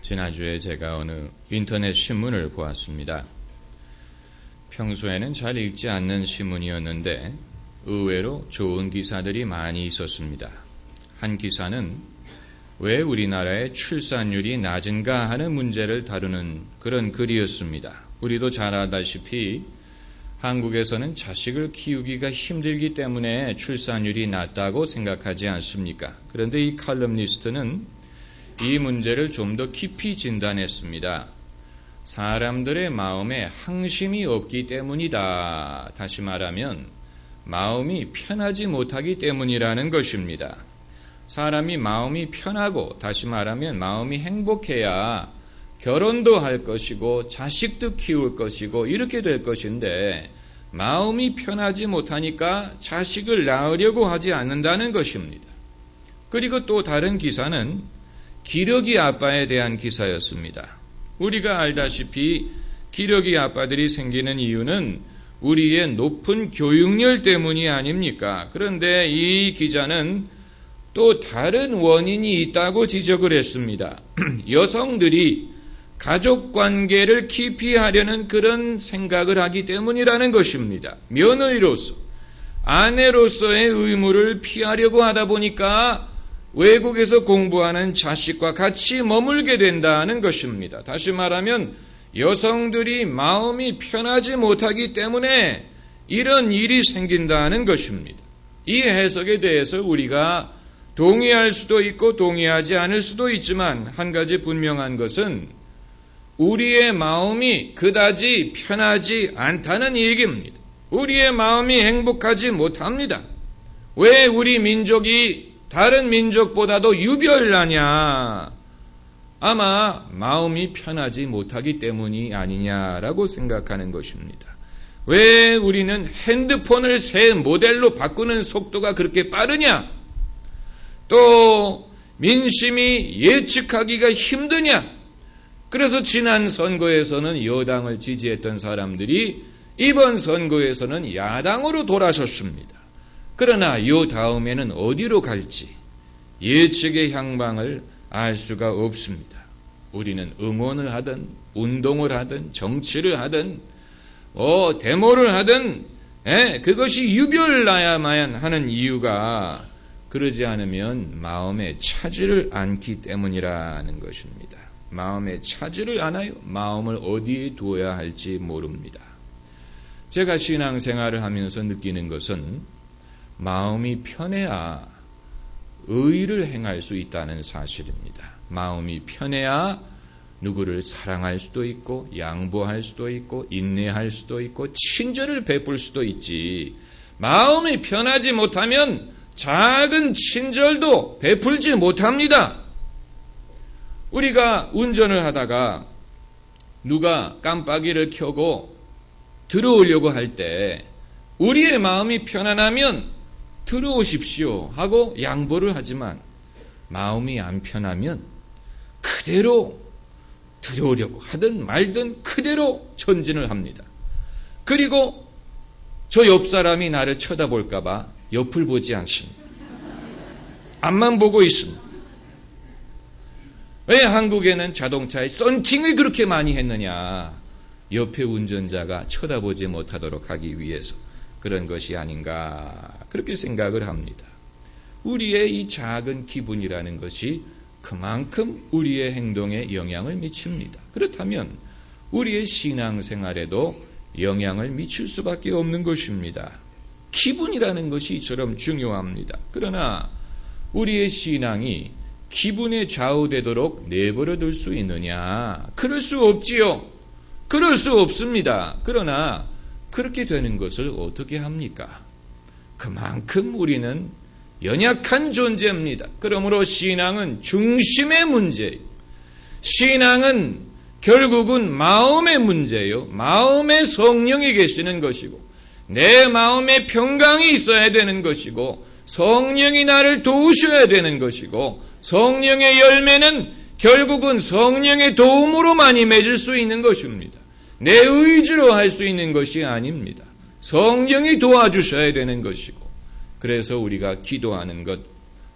지난주에 제가 어느 인터넷 신문을 보았습니다. 평소에는 잘 읽지 않는 신문이었는데 의외로 좋은 기사들이 많이 있었습니다. 한 기사는 왜 우리나라의 출산율이 낮은가 하는 문제를 다루는 그런 글이었습니다. 우리도 잘 알다시피 한국에서는 자식을 키우기가 힘들기 때문에 출산율이 낮다고 생각하지 않습니까? 그런데 이 칼럼니스트는 이 문제를 좀 더 깊이 진단했습니다. 사람들의 마음에 항심이 없기 때문이다. 다시 말하면 마음이 편하지 못하기 때문이라는 것입니다. 사람이 마음이 편하고, 다시 말하면 마음이 행복해야 결혼도 할 것이고 자식도 키울 것이고 이렇게 될 것인데, 마음이 편하지 못하니까 자식을 낳으려고 하지 않는다는 것입니다. 그리고 또 다른 기사는 기러기 아빠에 대한 기사였습니다. 우리가 알다시피 기러기 아빠들이 생기는 이유는 우리의 높은 교육열 때문이 아닙니까? 그런데 이 기자는 또 다른 원인이 있다고 지적을 했습니다. 여성들이 가족관계를 깊이 하려는 그런 생각을 하기 때문이라는 것입니다. 며느리로서, 아내로서의 의무를 피하려고 하다 보니까 외국에서 공부하는 자식과 같이 머물게 된다는 것입니다. 다시 말하면 여성들이 마음이 편하지 못하기 때문에 이런 일이 생긴다는 것입니다. 이 해석에 대해서 우리가 동의할 수도 있고 동의하지 않을 수도 있지만 한 가지 분명한 것은 우리의 마음이 그다지 편하지 않다는 얘기입니다. 우리의 마음이 행복하지 못합니다. 왜 우리 민족이 다른 민족보다도 유별나냐? 아마 마음이 편하지 못하기 때문이 아니냐라고 생각하는 것입니다. 왜 우리는 핸드폰을 새 모델로 바꾸는 속도가 그렇게 빠르냐? 또 민심이 예측하기가 힘드냐? 그래서 지난 선거에서는 여당을 지지했던 사람들이 이번 선거에서는 야당으로 돌아섰습니다. 그러나 이 다음에는 어디로 갈지 예측의 향방을 알 수가 없습니다. 우리는 응원을 하든 운동을 하든 정치를 하든 데모를 하든 그것이 유별나야만 하는 이유가 그러지 않으면 마음에 차지를 않기 때문이라는 것입니다. 마음에 차지를 않아요. 마음을 어디에 두어야 할지 모릅니다. 제가 신앙생활을 하면서 느끼는 것은 마음이 편해야 의를 행할 수 있다는 사실입니다. 마음이 편해야 누구를 사랑할 수도 있고 양보할 수도 있고 인내할 수도 있고 친절을 베풀 수도 있지, 마음이 편하지 못하면 작은 친절도 베풀지 못합니다. 우리가 운전을 하다가 누가 깜빡이를 켜고 들어오려고 할 때 우리의 마음이 편안하면 들어오십시오 하고 양보를 하지만 마음이 안 편하면 그대로 들어오려고 하든 말든 그대로 전진을 합니다. 그리고 저 옆 사람이 나를 쳐다볼까 봐 옆을 보지 않습니다. 앞만 보고 있습니다. 왜 한국에는 자동차에 썬팅을 그렇게 많이 했느냐? 옆에 운전자가 쳐다보지 못하도록 하기 위해서 그런 것이 아닌가, 그렇게 생각을 합니다. 우리의 이 작은 기분이라는 것이 그만큼 우리의 행동에 영향을 미칩니다. 그렇다면 우리의 신앙생활에도 영향을 미칠 수밖에 없는 것입니다. 기분이라는 것이 이처럼 중요합니다. 그러나 우리의 신앙이 기분에 좌우되도록 내버려둘 수 있느냐? 그럴 수 없지요. 그럴 수 없습니다. 그러나 그렇게 되는 것을 어떻게 합니까? 그만큼 우리는 연약한 존재입니다. 그러므로 신앙은 중심의 문제예요. 신앙은 결국은 마음의 문제예요. 마음에 성령이 계시는 것이고 내 마음에 평강이 있어야 되는 것이고 성령이 나를 도우셔야 되는 것이고 성령의 열매는 결국은 성령의 도움으로만이 맺을 수 있는 것입니다. 내 의지로 할 수 있는 것이 아닙니다. 성령이 도와주셔야 되는 것이고, 그래서 우리가 기도하는 것,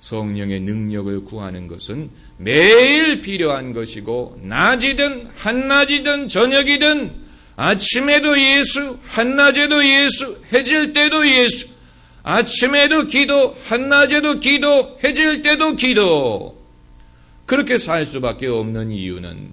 성령의 능력을 구하는 것은 매일 필요한 것이고 낮이든 한낮이든 저녁이든 아침에도 예수, 한낮에도 예수, 해질 때도 예수, 아침에도 기도, 한낮에도 기도, 해질 때도 기도. 그렇게 살 수밖에 없는 이유는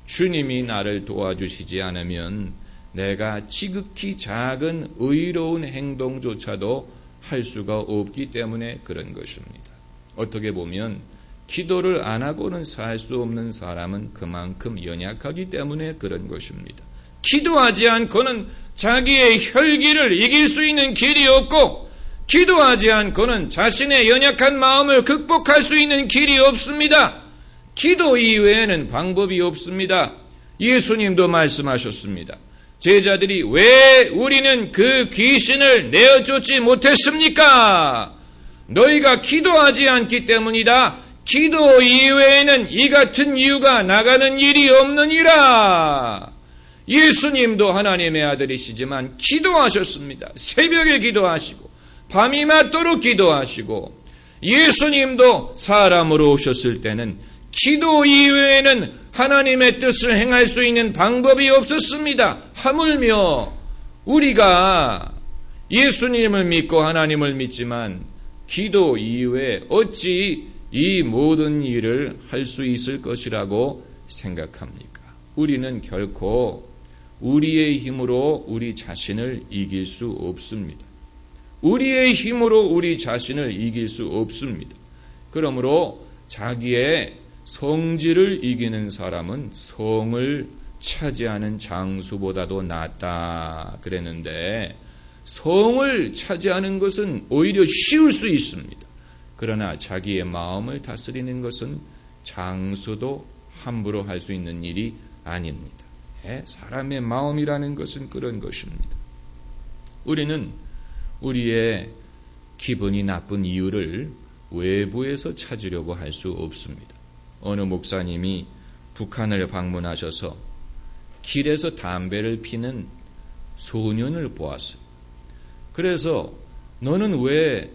주님이 나를 도와주시지 않으면 내가 지극히 작은 의로운 행동조차도 할 수가 없기 때문에 그런 것입니다. 어떻게 보면 기도를 안 하고는 살 수 없는 사람은 그만큼 연약하기 때문에 그런 것입니다. 기도하지 않고는 자기의 혈기를 이길 수 있는 길이 없고, 기도하지 않고는 자신의 연약한 마음을 극복할 수 있는 길이 없습니다. 기도 이외에는 방법이 없습니다. 예수님도 말씀하셨습니다. 제자들이 왜 우리는 그 귀신을 내어쫓지 못했습니까? 너희가 기도하지 않기 때문이다. 기도 이외에는 이 같은 이유가 나가는 일이 없느니라. 예수님도 하나님의 아들이시지만 기도하셨습니다. 새벽에 기도하시고 밤이 맞도록 기도하시고, 예수님도 사람으로 오셨을 때는 기도 이외에는 하나님의 뜻을 행할 수 있는 방법이 없었습니다. 하물며 우리가 예수님을 믿고 하나님을 믿지만 기도 이외에 어찌 이 모든 일을 할 수 있을 것이라고 생각합니까? 우리는 결코 우리의 힘으로 우리 자신을 이길 수 없습니다. 우리의 힘으로 우리 자신을 이길 수 없습니다. 그러므로 자기의 성질을 이기는 사람은 성을 차지하는 장수보다도 낫다 그랬는데, 성을 차지하는 것은 오히려 쉬울 수 있습니다. 그러나 자기의 마음을 다스리는 것은 장수도 함부로 할 수 있는 일이 아닙니다. 사람의 마음이라는 것은 그런 것입니다. 우리는 우리의 기분이 나쁜 이유를 외부에서 찾으려고 할 수 없습니다. 어느 목사님이 북한을 방문하셔서 길에서 담배를 피는 소년을 보았어요. 그래서 너는 왜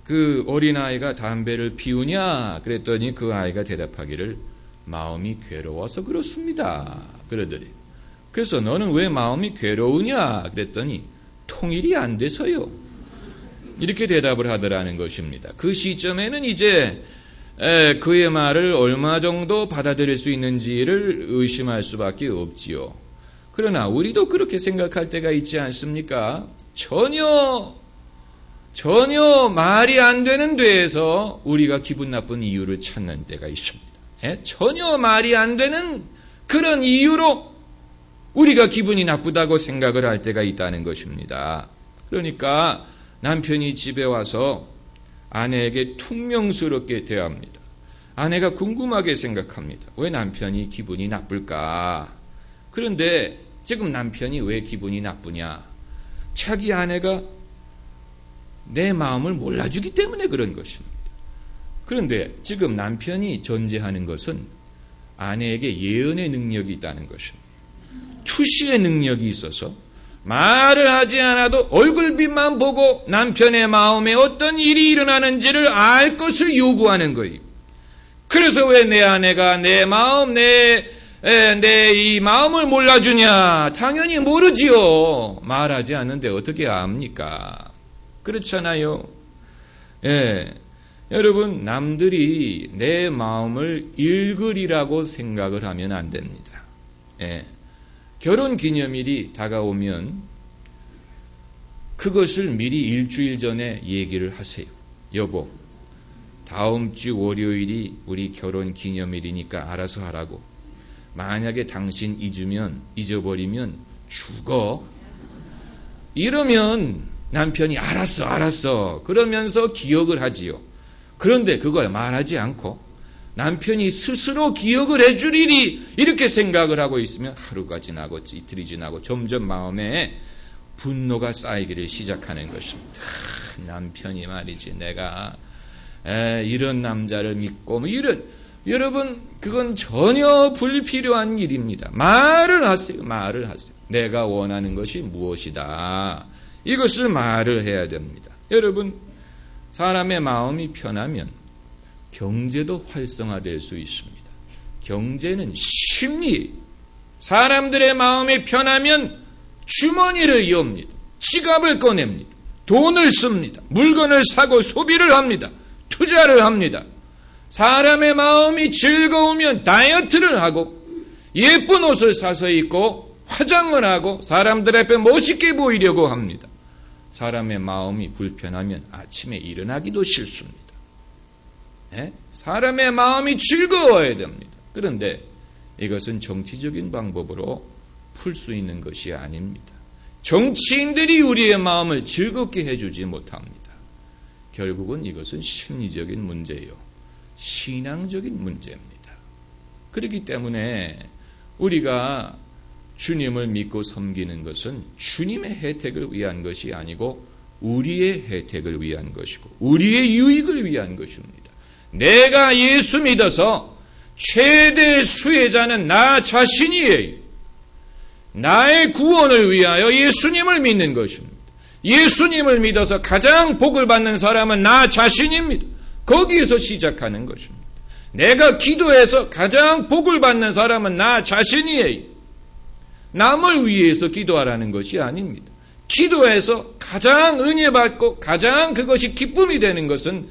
그 어린아이가 담배를 피우냐? 그랬더니 그 아이가 대답하기를 마음이 괴로워서 그렇습니다. 그러더니, 그래서 너는 왜 마음이 괴로우냐? 그랬더니 통일이 안 돼서요. 이렇게 대답을 하더라는 것입니다. 그 시점에는 이제 그의 말을 얼마 정도 받아들일 수 있는지를 의심할 수밖에 없지요. 그러나 우리도 그렇게 생각할 때가 있지 않습니까? 전혀 말이 안 되는 데에서 우리가 기분 나쁜 이유를 찾는 때가 있습니다. 전혀 말이 안 되는 그런 이유로 우리가 기분이 나쁘다고 생각을 할 때가 있다는 것입니다. 그러니까 남편이 집에 와서 아내에게 퉁명스럽게 대합니다. 아내가 궁금하게 생각합니다. 왜 남편이 기분이 나쁠까? 그런데 지금 남편이 왜 기분이 나쁘냐? 자기 아내가 내 마음을 몰라주기 때문에 그런 것입니다. 그런데 지금 남편이 전제하는 것은 아내에게 예언의 능력이 있다는 것입니다. 투시의 능력이 있어서 말을 하지 않아도 얼굴빛만 보고 남편의 마음에 어떤 일이 일어나는지를 알 것을 요구하는 거예요. 그래서 왜 내 아내가 내 마음, 내 이 마음을 몰라주냐? 당연히 모르지요. 말하지 않는데 어떻게 압니까? 그렇잖아요. 여러분, 남들이 내 마음을 읽으리라고 생각을 하면 안 됩니다. 결혼 기념일이 다가오면 그것을 미리 일주일 전에 얘기를 하세요. 여보, 다음 주 월요일이 우리 결혼 기념일이니까 알아서 하라고. 만약에 당신 잊어버리면 죽어. 이러면 남편이 알았어 그러면서 기억을 하지요. 그런데 그걸 말하지 않고 남편이 스스로 기억을 해줄 일이 이렇게 생각을 하고 있으면 하루가 지나고 이틀이 지나고 점점 마음에 분노가 쌓이기를 시작하는 것입니다. 남편이 말이지 내가 이런 남자를 믿고 여러분, 그건 전혀 불필요한 일입니다. 말을 하세요. 내가 원하는 것이 무엇이다. 이것을 말을 해야 됩니다. 여러분, 사람의 마음이 편하면 경제도 활성화될 수 있습니다. 경제는 심리, 사람들의 마음이 편하면 주머니를 여옵니다. 지갑을 꺼냅니다. 돈을 씁니다. 물건을 사고 소비를 합니다. 투자를 합니다. 사람의 마음이 즐거우면 다이어트를 하고 예쁜 옷을 사서 입고 화장을 하고 사람들 앞에 멋있게 보이려고 합니다. 사람의 마음이 불편하면 아침에 일어나기도 싫습니다. 사람의 마음이 즐거워야 됩니다. 그런데 이것은 정치적인 방법으로 풀 수 있는 것이 아닙니다. 정치인들이 우리의 마음을 즐겁게 해주지 못합니다. 결국은 이것은 심리적인 문제요. 신앙적인 문제입니다. 그렇기 때문에 우리가 주님을 믿고 섬기는 것은 주님의 혜택을 위한 것이 아니고 우리의 혜택을 위한 것이고 우리의 유익을 위한 것입니다. 내가 예수 믿어서 최대 수혜자는 나 자신이에요. 나의 구원을 위하여 예수님을 믿는 것입니다. 예수님을 믿어서 가장 복을 받는 사람은 나 자신입니다. 거기에서 시작하는 것입니다. 내가 기도해서 가장 복을 받는 사람은 나 자신이에요. 남을 위해서 기도하라는 것이 아닙니다. 기도해서 가장 은혜 받고 가장 그것이 기쁨이 되는 것은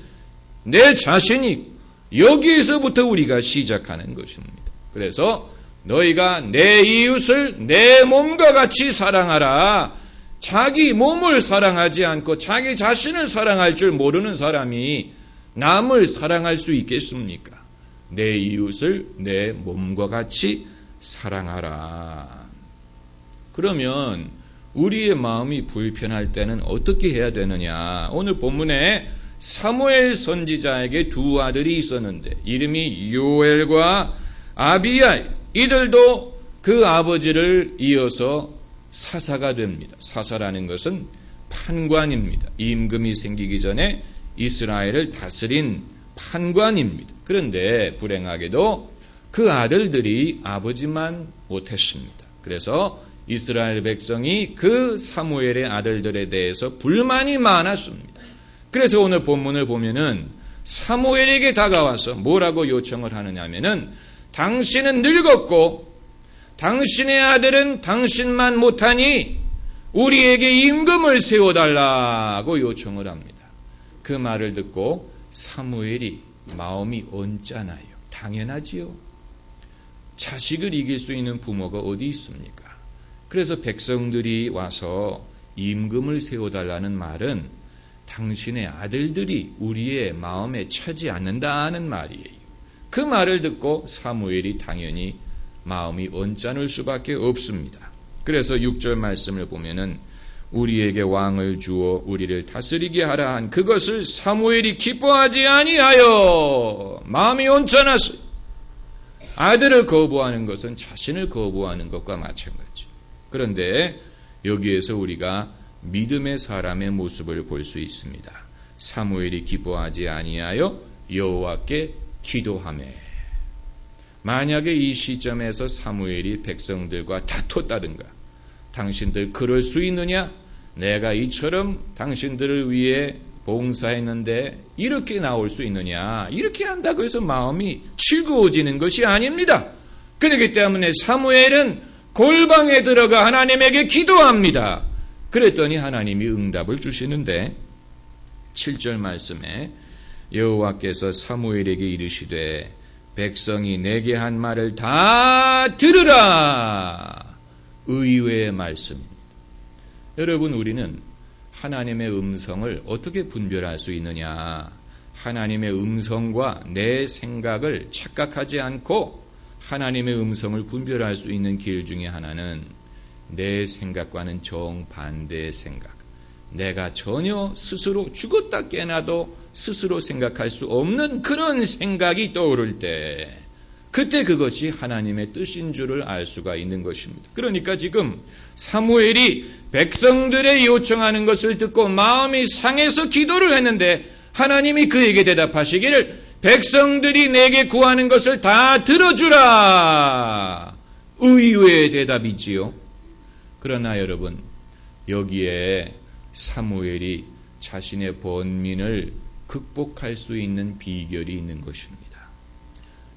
내 자신이 여기에서부터 우리가 시작하는 것입니다. 그래서 너희가 내 이웃을 내 몸과 같이 사랑하라. 자기 몸을 사랑하지 않고 자기 자신을 사랑할 줄 모르는 사람이 남을 사랑할 수 있겠습니까? 내 이웃을 내 몸과 같이 사랑하라. 그러면 우리의 마음이 불편할 때는 어떻게 해야 되느냐? 오늘 본문에 사무엘 선지자에게 두 아들이 있었는데 이름이 요엘과 아비야. 이들도 그 아버지를 이어서 사사가 됩니다. 사사라는 것은 판관입니다. 임금이 생기기 전에 이스라엘을 다스린 판관입니다. 그런데 불행하게도 그 아들들이 아버지만 못했습니다. 그래서 이스라엘 백성이 그 사무엘의 아들들에 대해서 불만이 많았습니다. 그래서 오늘 본문을 보면은 사무엘에게 다가와서 뭐라고 요청을 하느냐면은 당신은 늙었고 당신의 아들은 당신만 못하니 우리에게 임금을 세워달라고 요청을 합니다. 그 말을 듣고 사무엘이 마음이 언짢아요. 당연하지요. 자식을 이길 수 있는 부모가 어디 있습니까? 그래서 백성들이 와서 임금을 세워달라는 말은 당신의 아들들이 우리의 마음에 차지 않는다는 말이에요. 그 말을 듣고 사무엘이 당연히 마음이 언짢을 수밖에 없습니다. 그래서 6절 말씀을 보면은 우리에게 왕을 주어 우리를 다스리게 하라 한 그것을 사무엘이 기뻐하지 아니하여 마음이 언짢았어요. 아들을 거부하는 것은 자신을 거부하는 것과 마찬가지. 그런데 여기에서 우리가 믿음의 사람의 모습을 볼 수 있습니다. 사무엘이 기뻐하지 아니하여 여호와께 기도하매. 만약에 이 시점에서 사무엘이 백성들과 다퉜다든가 당신들 그럴 수 있느냐? 내가 이처럼 당신들을 위해 봉사했는데 이렇게 나올 수 있느냐? 이렇게 한다고 해서 마음이 즐거워지는 것이 아닙니다. 그렇기 때문에 사무엘은 골방에 들어가 하나님에게 기도합니다. 그랬더니 하나님이 응답을 주시는데 7절 말씀에 여호와께서 사무엘에게 이르시되 백성이 내게 한 말을 다 들으라. 의외의 말씀입니다. 여러분, 우리는 하나님의 음성을 어떻게 분별할 수 있느냐? 하나님의 음성과 내 생각을 착각하지 않고 하나님의 음성을 분별할 수 있는 길 중에 하나는 내 생각과는 정반대의 생각. 내가 전혀 스스로 죽었다 깨나도 스스로 생각할 수 없는 그런 생각이 떠오를 때 그때 그것이 하나님의 뜻인 줄을 알 수가 있는 것입니다. 그러니까 지금 사무엘이 백성들의 요청하는 것을 듣고 마음이 상해서 기도를 했는데 하나님이 그에게 대답하시기를 백성들이 내게 구하는 것을 다 들어주라. 의외의 대답이지요. 그러나 여러분, 여기에 사무엘이 자신의 번민을 극복할 수 있는 비결이 있는 것입니다.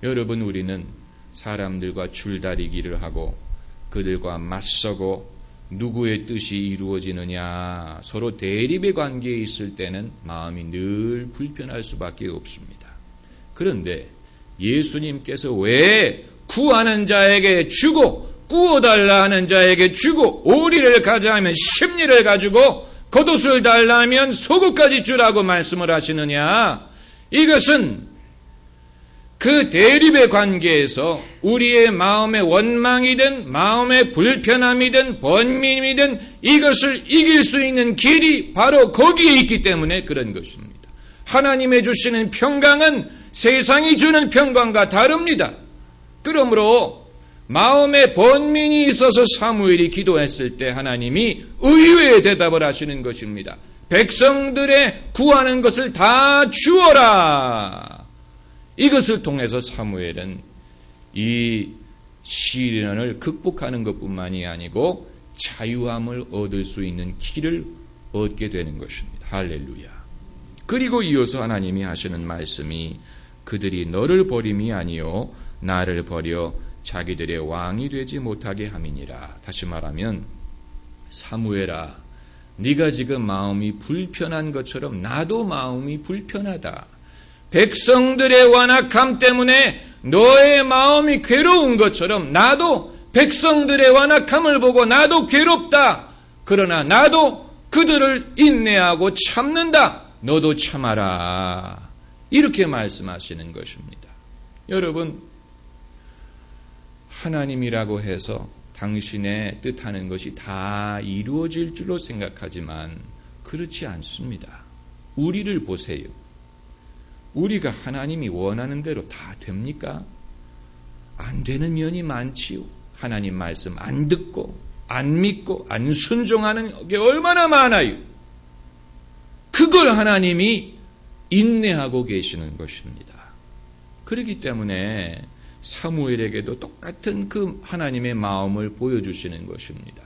여러분, 우리는 사람들과 줄다리기를 하고 그들과 맞서고 누구의 뜻이 이루어지느냐 서로 대립의 관계에 있을 때는 마음이 늘 불편할 수밖에 없습니다. 그런데 예수님께서 왜 구하는 자에게 주고 구워달라 하는 자에게 주고 오리를 가자 하면 십리를 가지고 겉옷을 달라 하면 속옷까지 주라고 말씀을 하시느냐? 이것은 그 대립의 관계에서 우리의 마음의 원망이든 마음의 불편함이든 번민이든 이것을 이길 수 있는 길이 바로 거기에 있기 때문에 그런 것입니다. 하나님의 주시는 평강은 세상이 주는 평강과 다릅니다. 그러므로 마음의 번민이 있어서 사무엘이 기도했을 때 하나님이 의외의 대답을 하시는 것입니다. 백성들의 구하는 것을 다 주어라. 이것을 통해서 사무엘은 이 시련을 극복하는 것뿐만이 아니고 자유함을 얻을 수 있는 길을 얻게 되는 것입니다. 할렐루야. 그리고 이어서 하나님이 하시는 말씀이 그들이 너를 버림이 아니요 나를 버려 자기들의 왕이 되지 못하게 함이니라. 다시 말하면 사무엘아, 네가 지금 마음이 불편한 것처럼 나도 마음이 불편하다. 백성들의 완악함 때문에 너의 마음이 괴로운 것처럼 나도 백성들의 완악함을 보고 나도 괴롭다. 그러나 나도 그들을 인내하고 참는다. 너도 참아라. 이렇게 말씀하시는 것입니다. 여러분, 하나님이라고 해서 당신의 뜻하는 것이 다 이루어질 줄로 생각하지만 그렇지 않습니다. 우리를 보세요. 우리가 하나님이 원하는 대로 다 됩니까? 안 되는 면이 많지요. 하나님 말씀 안 듣고 안 믿고 안 순종하는 게 얼마나 많아요. 그걸 하나님이 인내하고 계시는 것입니다. 그렇기 때문에 사무엘에게도 똑같은 그 하나님의 마음을 보여주시는 것입니다.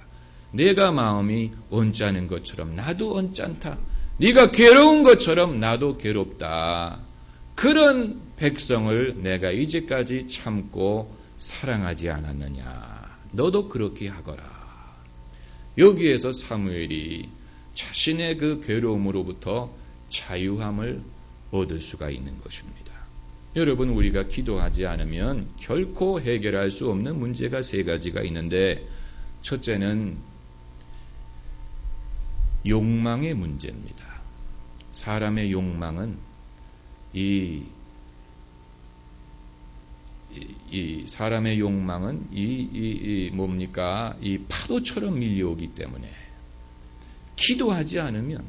내가 마음이 언짢은 것처럼 나도 언짢다. 네가 괴로운 것처럼 나도 괴롭다. 그런 백성을 내가 이제까지 참고 사랑하지 않았느냐. 너도 그렇게 하거라. 여기에서 사무엘이 자신의 그 괴로움으로부터 자유함을 얻을 수가 있는 것입니다. 여러분, 우리가 기도하지 않으면 결코 해결할 수 없는 문제가 세 가지가 있는데 첫째는 욕망의 문제입니다. 사람의 욕망은 사람의 욕망은 뭡니까? 이 파도처럼 밀려오기 때문에 기도하지 않으면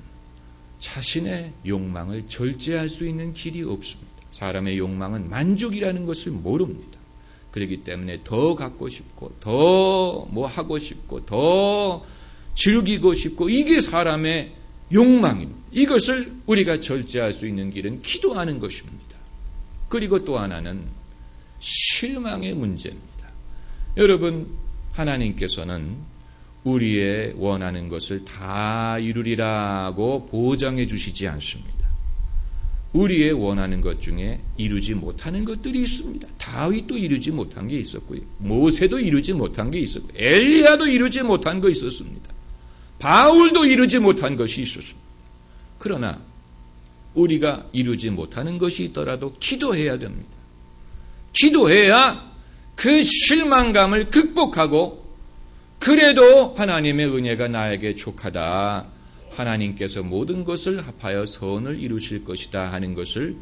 자신의 욕망을 절제할 수 있는 길이 없습니다. 사람의 욕망은 만족이라는 것을 모릅니다. 그렇기 때문에 더 갖고 싶고 더 뭐 하고 싶고 더 즐기고 싶고 이게 사람의 욕망입니다. 이것을 우리가 절제할 수 있는 길은 기도하는 것입니다. 그리고 또 하나는 실망의 문제입니다. 여러분, 하나님께서는 우리의 원하는 것을 다 이루리라고 보장해 주시지 않습니다. 우리의 원하는 것 중에 이루지 못하는 것들이 있습니다. 다윗도 이루지 못한 게 있었고요. 모세도 이루지 못한 게 있었고 엘리야도 이루지 못한 거 있었습니다. 바울도 이루지 못한 것이 있었습니다. 그러나 우리가 이루지 못하는 것이 있더라도 기도해야 됩니다. 기도해야 그 실망감을 극복하고 그래도 하나님의 은혜가 나에게 족하다. 하나님께서 모든 것을 합하여 선을 이루실 것이다 하는 것을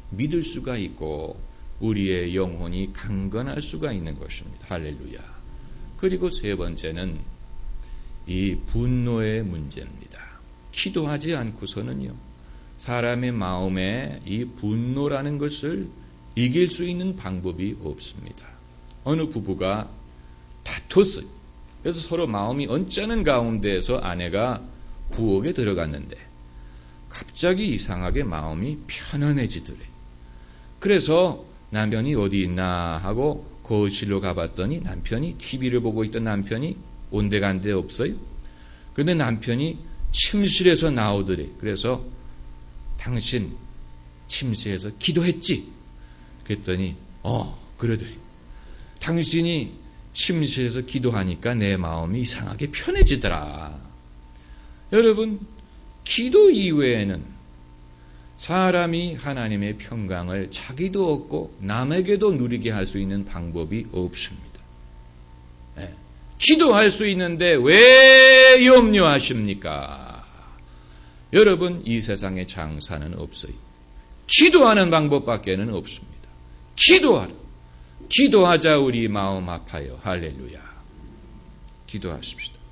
믿을 수가 있고 우리의 영혼이 강건할 수가 있는 것입니다. 할렐루야. 그리고 세 번째는 이 분노의 문제입니다. 기도하지 않고서는요, 사람의 마음에 이 분노라는 것을 이길 수 있는 방법이 없습니다. 어느 부부가 다퉜어요. 그래서 서로 마음이 언짢은 가운데에서 아내가 부엌에 들어갔는데 갑자기 이상하게 마음이 편안해지더래. 그래서 남편이 어디 있나 하고 거실로 가봤더니 남편이 TV를 보고 있던 남편이 온데간데 없어요. 그런데 남편이 침실에서 나오더래. 그래서 당신 침실에서 기도했지? 그랬더니 그러더니 당신이 침실에서 기도하니까 내 마음이 이상하게 편해지더라. 여러분, 기도 이외에는 사람이 하나님의 평강을 자기도 얻고 남에게도 누리게 할 수 있는 방법이 없습니다. 네. 기도할 수 있는데 왜 염려하십니까? 여러분, 이 세상에 장사는 없어요. 기도하는 방법밖에는 없습니다. 기도하라. 기도하자 우리 마음 아파요. 할렐루야. 기도하십시다.